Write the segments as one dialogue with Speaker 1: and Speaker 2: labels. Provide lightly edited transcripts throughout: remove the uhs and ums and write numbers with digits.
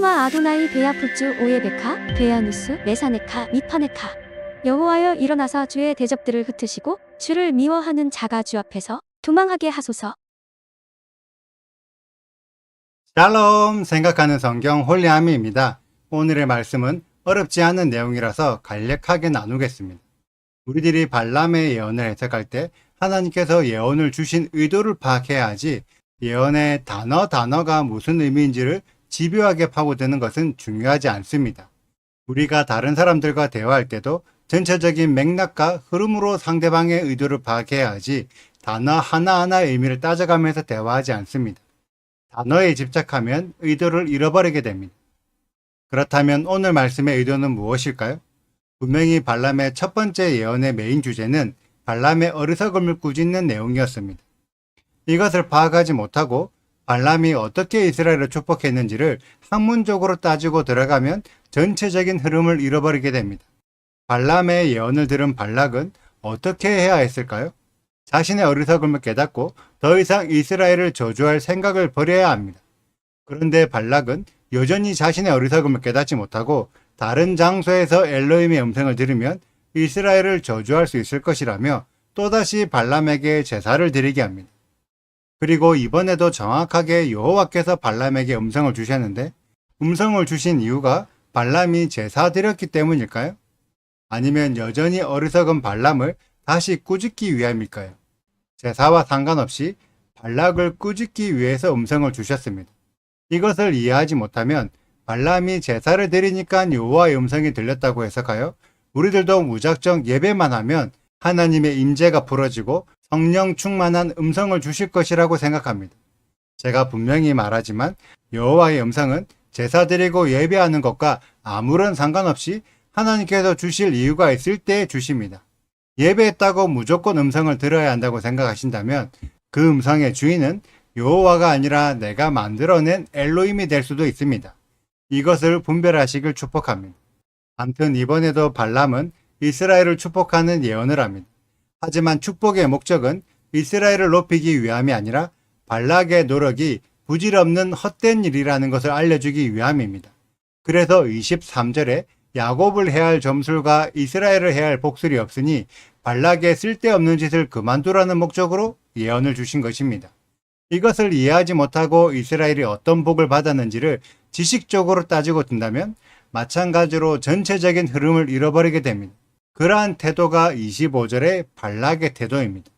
Speaker 1: 슈마 아도나이 베야푸츠 오예베카 베야누스 메사네카 미파네카. 여호와여 일어나사 주의 대적들을 흩으시고 주를 미워하는 자가 주 앞에서 도망하게 하소서.
Speaker 2: 샬롬, 생각하는 성경 홀리아미입니다. 오늘의 말씀은 어렵지 않은 내용이라서 간략하게 나누겠습니다. 우리들이 발람의 예언을 해석할 때 하나님께서 예언을 주신 의도를 파악해야 하지, 예언의 단어가 무슨 의미인지를 집요하게 파고드는 것은 중요하지 않습니다. 우리가 다른 사람들과 대화할 때도 전체적인 맥락과 흐름으로 상대방의 의도를 파악해야 하지, 단어 하나하나의 의미를 따져가면서 대화하지 않습니다. 단어에 집착하면 의도를 잃어버리게 됩니다. 그렇다면 오늘 말씀의 의도는 무엇일까요? 분명히 발람의 첫 번째 예언의 메인 주제는 발람의 어리석음을 꾸짖는 내용이었습니다. 이것을 파악하지 못하고 발람이 어떻게 이스라엘을 축복했는지를 학문적으로 따지고 들어가면 전체적인 흐름을 잃어버리게 됩니다. 발람의 예언을 들은 발락은 어떻게 해야 했을까요? 자신의 어리석음을 깨닫고 더 이상 이스라엘을 저주할 생각을 버려야 합니다. 그런데 발락은 여전히 자신의 어리석음을 깨닫지 못하고 다른 장소에서 엘로힘의 음성을 들으면 이스라엘을 저주할 수 있을 것이라며 또다시 발람에게 제사를 드리게 합니다. 그리고 이번에도 정확하게 여호와께서 발람에게 음성을 주셨는데, 음성을 주신 이유가 발람이 제사 드렸기 때문일까요? 아니면 여전히 어리석은 발람을 다시 꾸짖기 위함일까요? 제사와 상관없이 발락을 꾸짖기 위해서 음성을 주셨습니다. 이것을 이해하지 못하면 발람이 제사를 드리니까 여호와의 음성이 들렸다고 해석하여 우리들도 무작정 예배만 하면 하나님의 임재가 풀어지고 성령 충만한 음성을 주실 것이라고 생각합니다. 제가 분명히 말하지만 여호와의 음성은 제사 드리고 예배하는 것과 아무런 상관없이 하나님께서 주실 이유가 있을 때 주십니다. 예배했다고 무조건 음성을 들어야 한다고 생각하신다면 그 음성의 주인은 여호와가 아니라 내가 만들어낸 엘로힘이 될 수도 있습니다. 이것을 분별하시길 축복합니다. 아무튼 이번에도 발람은 이스라엘을 축복하는 예언을 합니다. 하지만 축복의 목적은 이스라엘을 높이기 위함이 아니라 발락의 노력이 부질없는 헛된 일이라는 것을 알려주기 위함입니다. 그래서 23절에 야곱을 해야 할 점술과 이스라엘을 해야 할 복술이 없으니 발락의 쓸데없는 짓을 그만두라는 목적으로 예언을 주신 것입니다. 이것을 이해하지 못하고 이스라엘이 어떤 복을 받았는지를 지식적으로 따지고 든다면 마찬가지로 전체적인 흐름을 잃어버리게 됩니다. 그러한 태도가 25절의 발락의 태도입니다.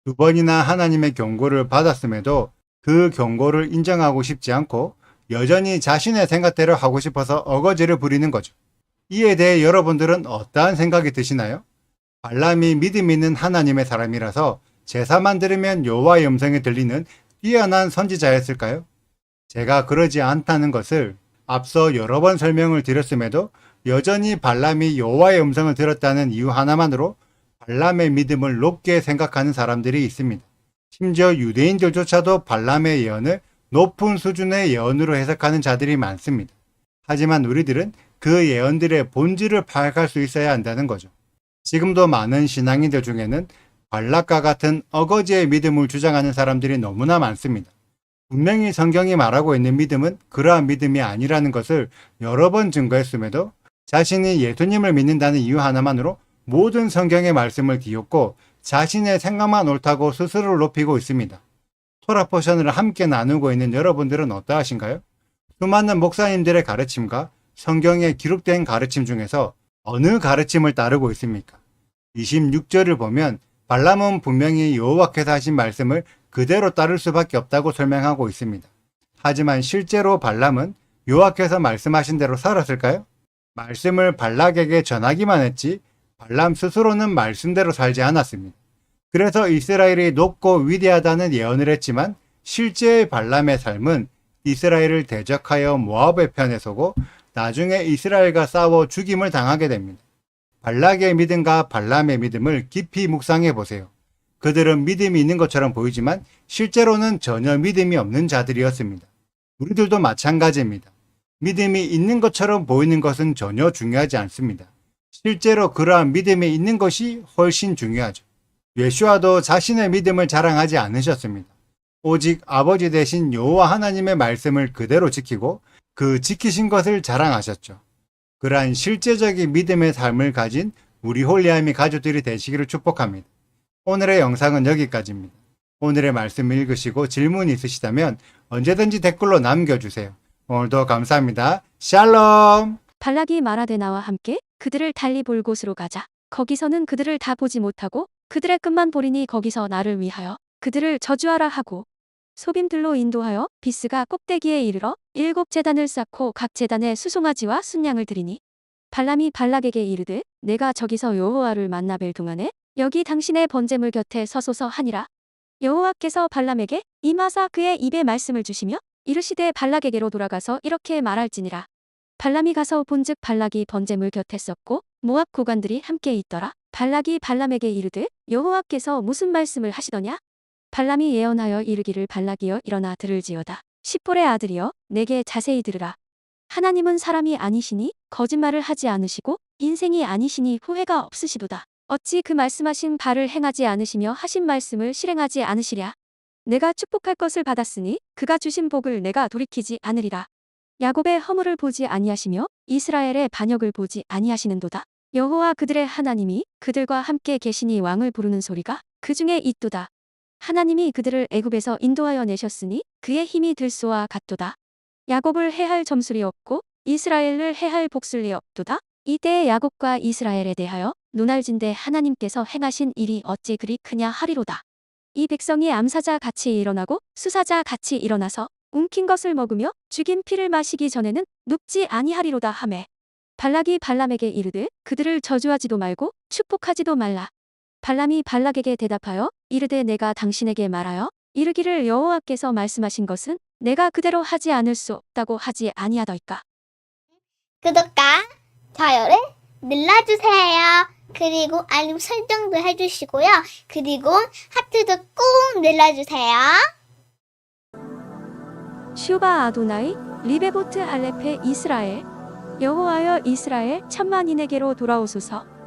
Speaker 2: 두 번이나 하나님의 경고를 받았음에도 그 경고를 인정하고 싶지 않고 여전히 자신의 생각대로 하고 싶어서 어거지를 부리는 거죠. 이에 대해 여러분들은 어떠한 생각이 드시나요? 발람이 믿음 있는 하나님의 사람이라서 제사만 들으면 여호와의 음성이 들리는 뛰어난 선지자였을까요? 제가 그러지 않다는 것을 앞서 여러 번 설명을 드렸음에도 여전히 발람이 여호와의 음성을 들었다는 이유 하나만으로 발람의 믿음을 높게 생각하는 사람들이 있습니다. 심지어 유대인들조차도 발람의 예언을 높은 수준의 예언으로 해석하는 자들이 많습니다. 하지만 우리들은 그 예언들의 본질을 파악할 수 있어야 한다는 거죠. 지금도 많은 신앙인들 중에는 발락과 같은 어거지의 믿음을 주장하는 사람들이 너무나 많습니다. 분명히 성경이 말하고 있는 믿음은 그러한 믿음이 아니라는 것을 여러 번 증거했음에도 자신이 예수님을 믿는다는 이유 하나만으로 모든 성경의 말씀을 뒤엎고 자신의 생각만 옳다고 스스로를 높이고 있습니다. 토라 포션을 함께 나누고 있는 여러분들은 어떠하신가요? 수많은 목사님들의 가르침과 성경에 기록된 가르침 중에서 어느 가르침을 따르고 있습니까? 26절을 보면 발람은 분명히 여호와께서 하신 말씀을 그대로 따를 수밖에 없다고 설명하고 있습니다. 하지만 실제로 발람은 여호와께서 말씀하신 대로 살았을까요? 말씀을 발락에게 전하기만 했지 발람 스스로는 말씀대로 살지 않았습니다. 그래서 이스라엘이 높고 위대하다는 예언을 했지만 실제의 발람의 삶은 이스라엘을 대적하여 모압의 편에 서고 나중에 이스라엘과 싸워 죽임을 당하게 됩니다. 발락의 믿음과 발람의 믿음을 깊이 묵상해 보세요. 그들은 믿음이 있는 것처럼 보이지만 실제로는 전혀 믿음이 없는 자들이었습니다. 우리들도 마찬가지입니다. 믿음이 있는 것처럼 보이는 것은 전혀 중요하지 않습니다. 실제로 그러한 믿음이 있는 것이 훨씬 중요하죠. 예수와도 자신의 믿음을 자랑하지 않으셨습니다. 오직 아버지 대신 여호와 하나님의 말씀을 그대로 지키고 그 지키신 것을 자랑하셨죠. 그러한 실제적인 믿음의 삶을 가진 우리 홀리아미 가족들이 되시기를 축복합니다. 오늘의 영상은 여기까지입니다. 오늘의 말씀 읽으시고 질문 있으시다면 언제든지 댓글로 남겨주세요. 오늘도 감사합니다. 샬롬!
Speaker 1: 발락이 말하되 나와 함께 그들을 달리 볼 곳으로 가자. 거기서는 그들을 다 보지 못하고 그들의 끝만 보리니 거기서 나를 위하여 그들을 저주하라 하고 소빔들로 인도하여 비스가 꼭대기에 이르러 7 제단을 쌓고 각 제단에 수송아지와 순양을 드리니 발람이 발락에게 이르되 내가 저기서 여호와를 만나 뵐 동안에 여기 당신의 번제물 곁에 서소서 하니라. 여호와께서 발람에게 임하사 그의 입에 말씀을 주시며 이르시되 발락에게로 돌아가서 이렇게 말할지니라. 발람이 가서 본즉 발락이 번제물 곁에 섰고 모압 고관들이 함께 있더라. 발락이 발람에게 이르되 여호와께서 무슨 말씀을 하시더냐? 발람이 예언하여 이르기를 발락이여 일어나 들을지어다. 십볼의 아들이여 내게 자세히 들으라. 하나님은 사람이 아니시니 거짓말을 하지 않으시고 인생이 아니시니 후회가 없으시도다. 어찌 그 말씀하신 바를 행하지 않으시며 하신 말씀을 실행하지 않으시랴. 내가 축복할 것을 받았으니 그가 주신 복을 내가 돌이키지 않으리라. 야곱의 허물을 보지 아니하시며 이스라엘의 반역을 보지 아니하시는도다. 여호와 그들의 하나님이 그들과 함께 계시니 왕을 부르는 소리가 그 중에 있도다. 하나님이 그들을 애굽에서 인도하여 내셨으니 그의 힘이 들소와 같도다. 야곱을 해할 점술이 없고 이스라엘을 해할 복술이 없도다. 이때에 야곱과 이스라엘에 대하여 눈알진대 하나님께서 행하신 일이 어찌 그리 크냐 하리로다. 이 백성이 암사자 같이 일어나고 수사자 같이 일어나서 움킨 것을 먹으며 죽인 피를 마시기 전에는 눕지 아니하리로다 하매 발락이 발람에게 이르되 그들을 저주하지도 말고 축복하지도 말라. 발람이 발락에게 대답하여 이르되 내가 당신에게 말하여 이르기를 여호와께서 말씀하신 것은 내가 그대로 하지 않을 수 없다고 하지 아니하더이까.
Speaker 3: 구독과 좋아요를 눌러주세요. 그리고 알림 설정도 해주시고요. 그리고 하트도 꼭 눌러주세요.
Speaker 1: 슈바 아도나이 리베보트 알레페 이스라엘 여호와여 이스라엘 천만인에게로 돌아오소서.